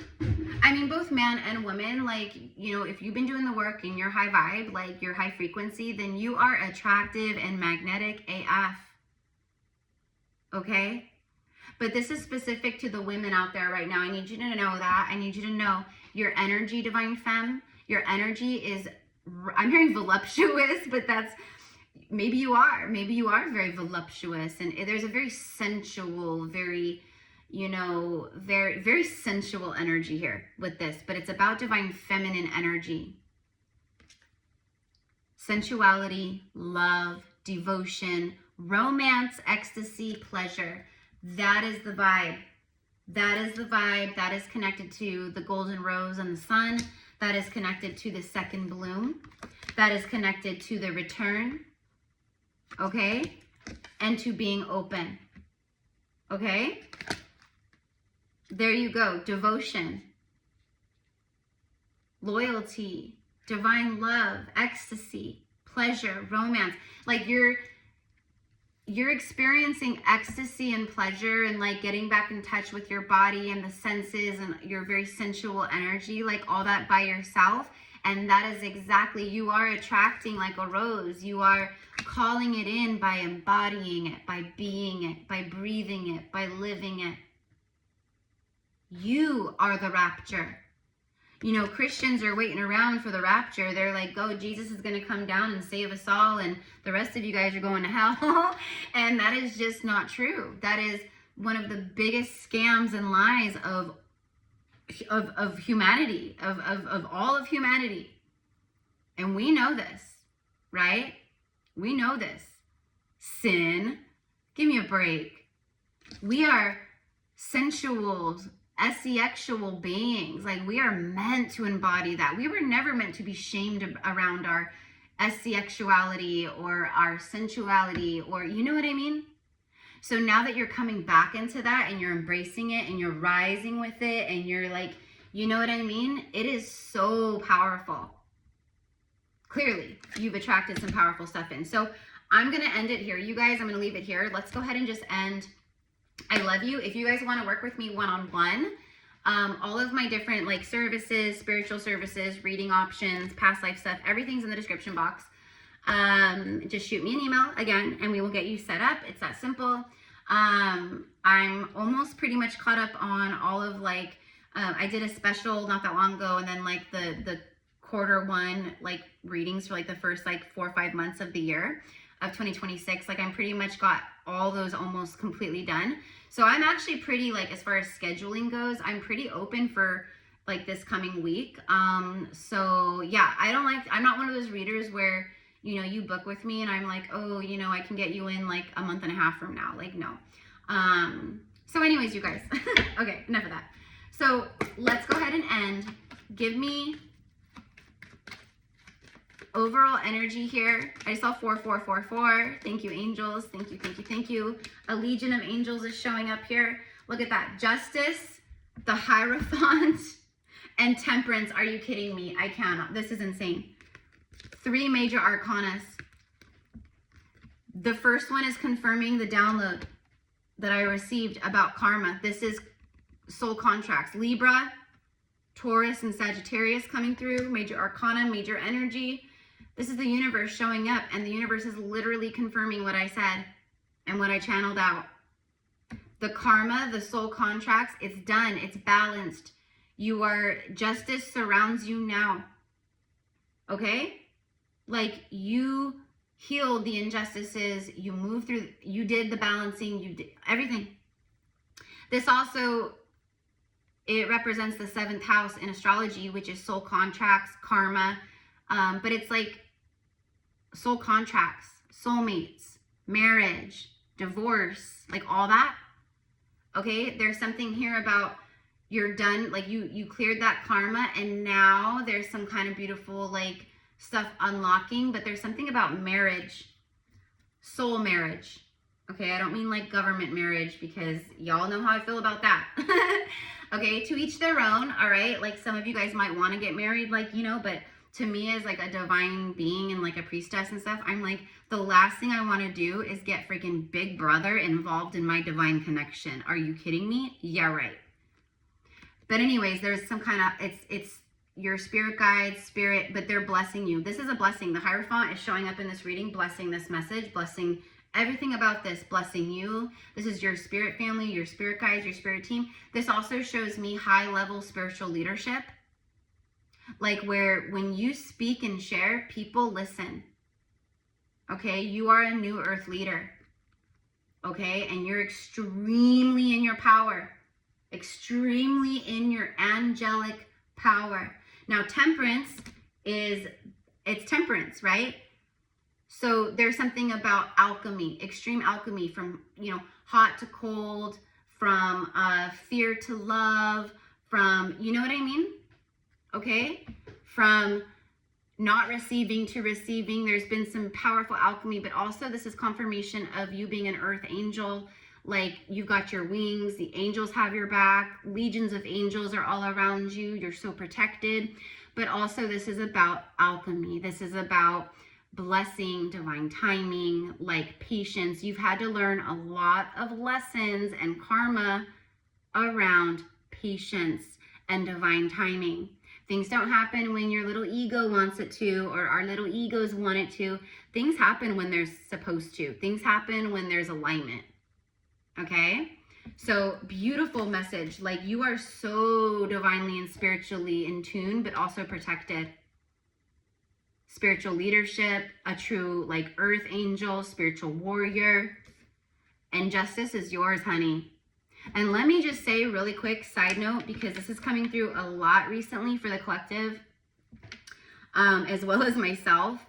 I mean, both man and woman, like, you know, if you've been doing the work and you're high vibe, like you're high frequency, then you are attractive and magnetic AF. Okay? But this is specific to the women out there right now. I need you to know that. I need you to know your energy, divine femme, your energy is, I'm hearing voluptuous, but that's, maybe you are very voluptuous. And there's a very sensual, very, you know, very, very sensual energy here with this, but it's about divine feminine energy. Sensuality, love, devotion, romance, ecstasy, pleasure. That is the vibe. That is the vibe. That is connected to the golden rose and the sun. That is connected to the second bloom. That is connected to the return. Okay? And to being open. Okay? There you go. Devotion. Loyalty. Divine love. Ecstasy. Pleasure. Romance. Like you're experiencing ecstasy and pleasure and like getting back in touch with your body and the senses and your very sensual energy, like all that by yourself. And that is exactly, you are attracting like a rose. You are calling it in by embodying it, by being it, by breathing it, by living it. You are the rapture. You know, Christians are waiting around for the rapture. They're like, oh, Jesus is going to come down and save us all, and the rest of you guys are going to hell. And that is just not true. That is one of the biggest scams and lies of humanity, of all of humanity. And we know this, right? We know this. Sin, give me a break. We are sensual, sexual beings. Like we are meant to embody that. We were never meant to be shamed around our sexuality or our sensuality, or you know what I mean? So now that you're coming back into that and you're embracing it and you're rising with it and you're like, you know what I mean? It is so powerful. Clearly, you've attracted some powerful stuff in. So I'm going to end it here. You guys, I'm going to leave it here. Let's go ahead and just end. I love you. If you guys want to work with me one-on-one, all of my different like services, spiritual services, reading options, past life stuff, everything's in the description box. Just shoot me an email again and we will get you set up. It's that simple. I'm almost pretty much caught up on all of like, I did a special not that long ago, and then like the quarter one like readings for like the first like 4 or 5 months of the year of 2026. Like I'm pretty much got all those almost completely done. So I'm actually pretty like, as far as scheduling goes, I'm pretty open for like this coming week. So yeah, I'm not one of those readers where, you know, you book with me and I'm like, oh, you know, I can get you in like a month and a half from now. Like, no. So anyways, you guys, okay, enough of that. So let's go ahead and end. Give me overall energy here, I saw 4444. Thank you, angels. Thank you, thank you, thank you. A legion of angels is showing up here. Look at that. Justice, the Hierophant, and Temperance. Are you kidding me? I cannot. This is insane. 3 major arcanas. The first one is confirming the download that I received about karma. This is soul contracts. Libra, Taurus, and Sagittarius coming through. Major arcana, major energy. This is the universe showing up, and the universe is literally confirming what I said and what I channeled out. The karma, the soul contracts, it's done. It's balanced. Justice surrounds you now. Okay? Like, you healed the injustices, you moved through, you did the balancing, you did everything. This also, it represents the 7th house in astrology, which is soul contracts, karma, but it's like soul contracts, soulmates, marriage, divorce, like all that. Okay, there's something here about you're done, like you cleared that karma, and now there's some kind of beautiful like stuff unlocking, but there's something about marriage, soul marriage. Okay, I don't mean like government marriage, because y'all know how I feel about that. Okay, to each their own, all right? Like, some of you guys might want to get married, like, you know, but to me as like a divine being and like a priestess and stuff, I'm like, the last thing I want to do is get freaking Big Brother involved in my divine connection. Are you kidding me? Yeah, right. But anyways, there's some kind of, it's your spirit guides, spirit, but they're blessing you. This is a blessing. The Hierophant is showing up in this reading, blessing this message, blessing everything about this, blessing you. This is your spirit family, your spirit guides, your spirit team. This also shows me high level spiritual leadership. Like, where when you speak and share, people listen. Okay, you are a new earth leader. Okay, and you're extremely in your power, extremely in your angelic power. Now, Temperance it's temperance, right? So there's something about alchemy, extreme alchemy, from, you know, hot to cold, from fear to love, from, you know what I mean? Okay, from not receiving to receiving. There's been some powerful alchemy, but also this is confirmation of you being an earth angel. Like, you've got your wings, the angels have your back, legions of angels are all around you, you're so protected. But also this is about alchemy. This is about blessing, divine timing, like patience. You've had to learn a lot of lessons and karma around patience and divine timing. Things don't happen when your little ego wants it to, or our little egos want it to. Things happen when they're supposed to. Things happen when there's alignment. Okay? So, beautiful message. Like, you are so divinely and spiritually in tune, but also protected. Spiritual leadership, a true like earth angel, spiritual warrior, and justice is yours, honey. And let me just say really quick side note, because this is coming through a lot recently for the collective, as well as myself.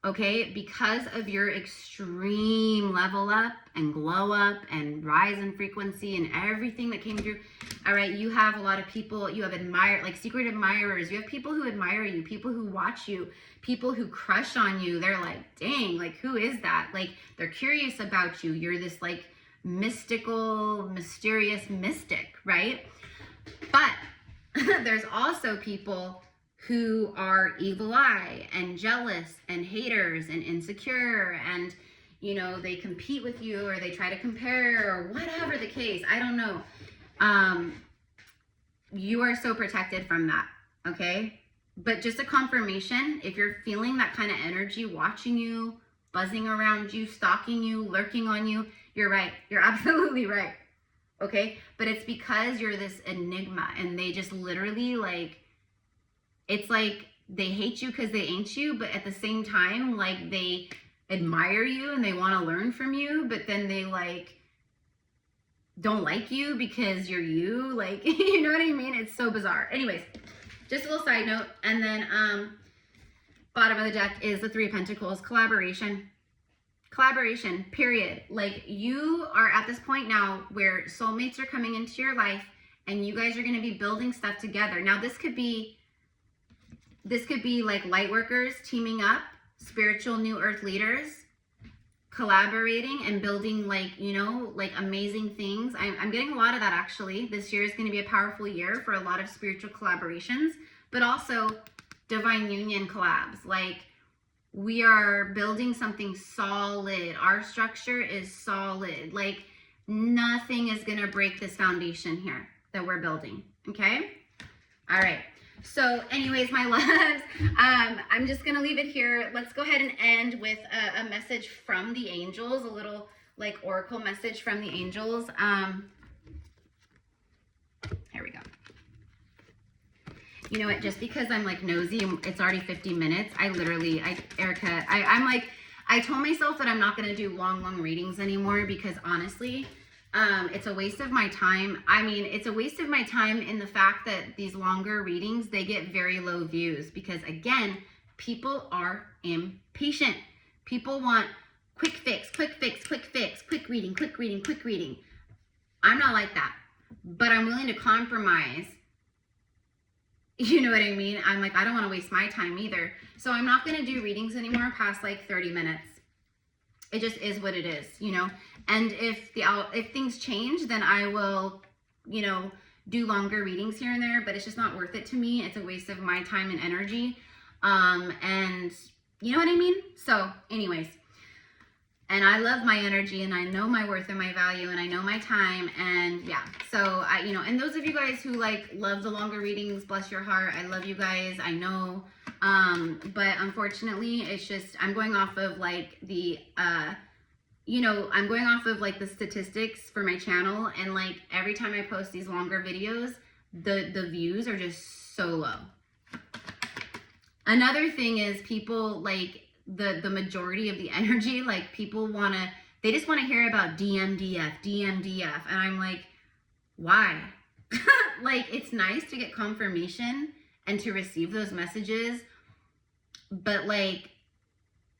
Okay, because of your extreme level up and glow up and rise in frequency and everything that came through, all right, you have a lot of people, you have like secret admirers, you have people who admire you, people who watch you, people who crush on you. They're like, dang, like, who is that? Like, they're curious about you. You're this like mystical, mysterious mystic, right? But there's also people who are evil eye and jealous and haters and insecure, and, you know, they compete with you, or they try to compare, or whatever the case. I don't know. You are so protected from that, okay? But just a confirmation, if you're feeling that kind of energy watching you, buzzing around you, stalking you, lurking on you, you're right. You're absolutely right. Okay? But it's because you're this enigma, and they just literally, like, it's like they hate you because they ain't you, but at the same time, like, they admire you and they want to learn from you, but then they like don't like you because you're you. Like, you know what I mean? It's so bizarre. Anyways, just a little side note. And then bottom of the deck is the 3 of Pentacles, collaboration, period. Like, you are at this point now where soulmates are coming into your life, and you guys are going to be building stuff together. Now, this could be This could be like light workers teaming up, spiritual new earth leaders, collaborating and building like, you know, like amazing things. I'm getting a lot of that actually. This year is going to be a powerful year for a lot of spiritual collaborations, but also divine union collabs. Like, we are building something solid. Our structure is solid. Like, nothing is going to break this foundation here that we're building. Okay? All right. So anyways, my loves, I'm just going to leave it here. Let's go ahead and end with a message from the angels, a little like oracle message from the angels. Here we go. You know what, just because I'm like nosy, it's already 50 minutes. Erica, I'm like, I told myself that I'm not going to do long readings anymore because honestly, it's a waste of my time. I mean, it's a waste of my time in the fact that these longer readings, they get very low views because again, people are impatient. People want quick fix, quick reading. I'm not like that, but I'm willing to compromise. You know what I mean? I'm like, I don't want to waste my time either. So I'm not going to do readings anymore past like 30 minutes. It just is what it is, you know? And if things change, then I will, you know, do longer readings here and there, but it's just not worth it to me. It's a waste of my time and energy. And you know what I mean? So anyways, and I love my energy and I know my worth and my value and I know my time. And yeah, so you know, and those of you guys who like love the longer readings, bless your heart. I love you guys. I know. But unfortunately it's just, I'm going off of like the, you know, I'm going off of like the statistics for my channel. And like every time I post these longer videos, the views are just so low. Another thing is people like, the majority of the energy, like people they just want to hear about DMDF. And I'm like, why? Like, it's nice to get confirmation and to receive those messages. But like,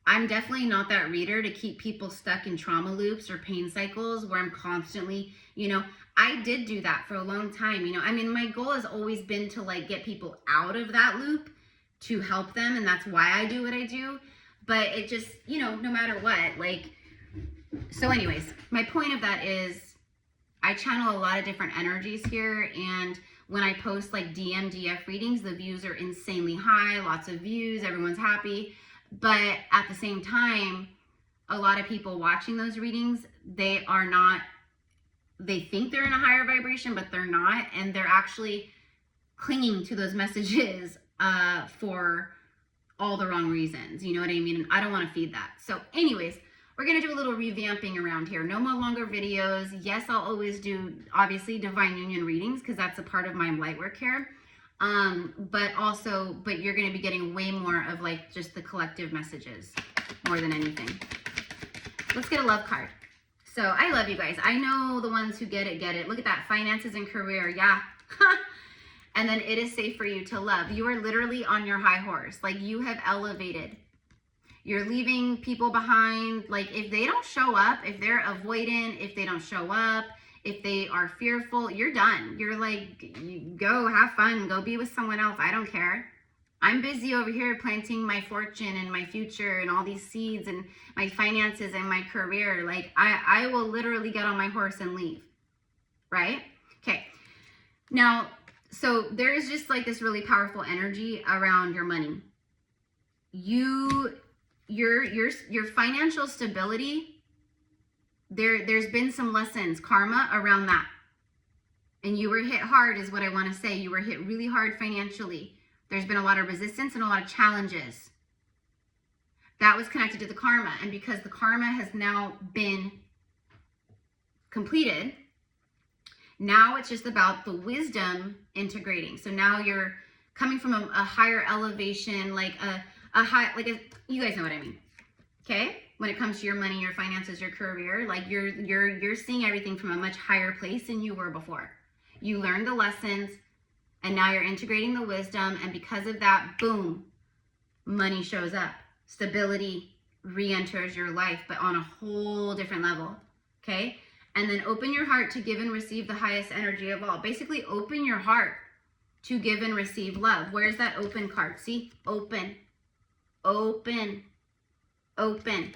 I'm definitely not that reader to keep people stuck in trauma loops or pain cycles where I'm constantly, you know, I did do that for a long time. You know, I mean, my goal has always been to like get people out of that loop to help them. And that's why I do what I do. But it just, you know, no matter what, like, so anyways, my point of that is I channel a lot of different energies here. And when I post like DMDF readings, the views are insanely high, lots of views, everyone's happy. But at the same time, a lot of people watching those readings, they think they're in a higher vibration, but they're not. And they're actually clinging to those messages for all the wrong reasons. You know what I mean? And I don't want to feed that. So anyways, we're going to do a little revamping around here. No more longer videos. Yes, I'll always do, obviously, divine union readings because that's a part of my light work here. But you're going to be getting way more of like just the collective messages more than anything. Let's get a love card. So I love you guys. I know the ones who get it. Look at that. Finances and career. Yeah. And then it is safe for you to love. You are literally on your high horse. Like, you have elevated. You're leaving people behind. Like, if they don't show up, if they're avoidant, if they don't show up, if they are fearful, you're done. You're like, you go have fun, go be with someone else. I don't care. I'm busy over here planting my fortune and my future and all these seeds and my finances and my career. Like, I will literally get on my horse and leave. Right? Okay. Now, so there is just like this really powerful energy around your money. Your financial stability, there's been some lessons, karma around that. And you were hit hard is what I want to say. You were hit really hard financially. There's been a lot of resistance and a lot of challenges. That was connected to the karma. And because the karma has now been completed, now it's just about the wisdom integrating. So now you're coming from a higher elevation, like you guys know what I mean. Okay? When it comes to your money, your finances, your career, like you're seeing everything from a much higher place than you were before. You learned the lessons and now you're integrating the wisdom. And because of that, boom, money shows up. Stability re-enters your life, but on a whole different level. Okay? And then open your heart to give and receive the highest energy of all. Basically, open your heart to give and receive love. Where's that open card? See? Open. Open. Open.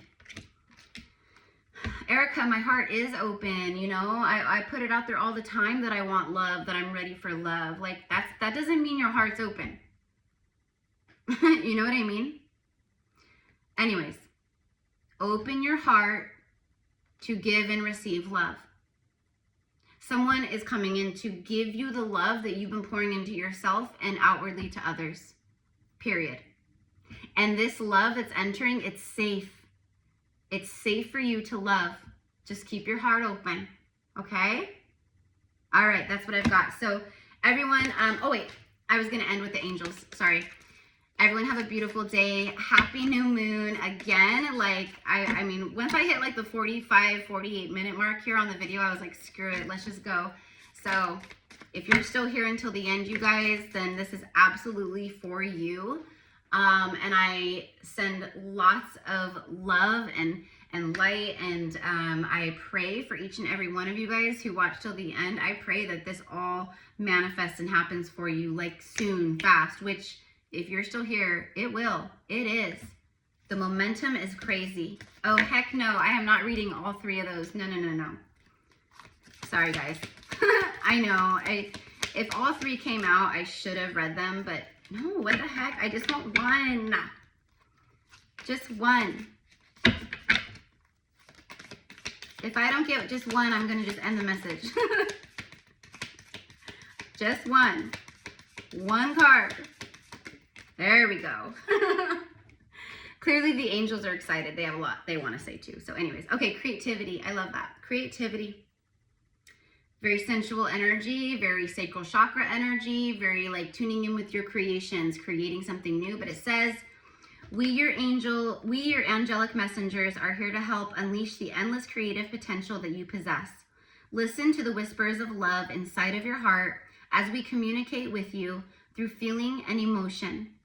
Erica, my heart is open. You know, I put it out there all the time that I want love, that I'm ready for love. Like, that doesn't mean your heart's open. You know what I mean? Anyways, open your heart to give and receive love. Someone is coming in to give you the love that you've been pouring into yourself and outwardly to others. Period. And this love that's entering, it's safe. It's safe for you to love. Just keep your heart open. Okay? All right, that's what I've got. So everyone, oh wait, I was going to end with the angels. Sorry. Everyone have a beautiful day. Happy new moon. Again, like, I mean, once I hit like the 45, 48 minute mark here on the video, I was like, screw it, let's just go. So if you're still here until the end, you guys, then this is absolutely for you. And I send lots of love and light, and I pray for each and every one of you guys who watch till the end. I pray that this all manifests and happens for you like soon, fast, which if you're still here, it will. It is. The momentum is crazy. Oh, heck no. I am not reading all three of those. No, no, no, no. Sorry, guys. I know. If all three came out, I should have read them, but no, what the heck? I just want one. Just one. If I don't get just one, I'm going to just end the message. Just one. One card. There we go. Clearly the angels are excited. They have a lot they want to say too. So anyways, okay, creativity. I love that. Creativity. Very sensual energy, very sacral chakra energy, very like tuning in with your creations, creating something new. But it says, we your angelic messengers are here to help unleash the endless creative potential that you possess. Listen to the whispers of love inside of your heart as we communicate with you through feeling and emotion.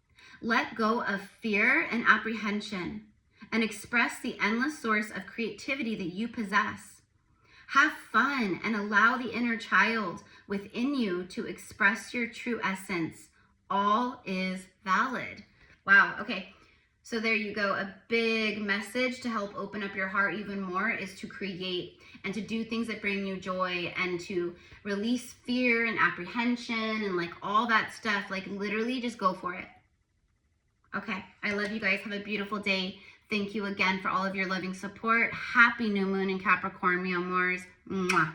Let go of fear and apprehension and express the endless source of creativity that you possess. Have fun and allow the inner child within you to express your true essence. All is valid. Wow. Okay. So there you go. A big message to help open up your heart even more is to create and to do things that bring you joy and to release fear and apprehension and like all that stuff. Like literally just go for it. Okay. I love you guys. Have a beautiful day. Thank you again for all of your loving support. Happy new moon in Capricorn, mi amors. Mwah.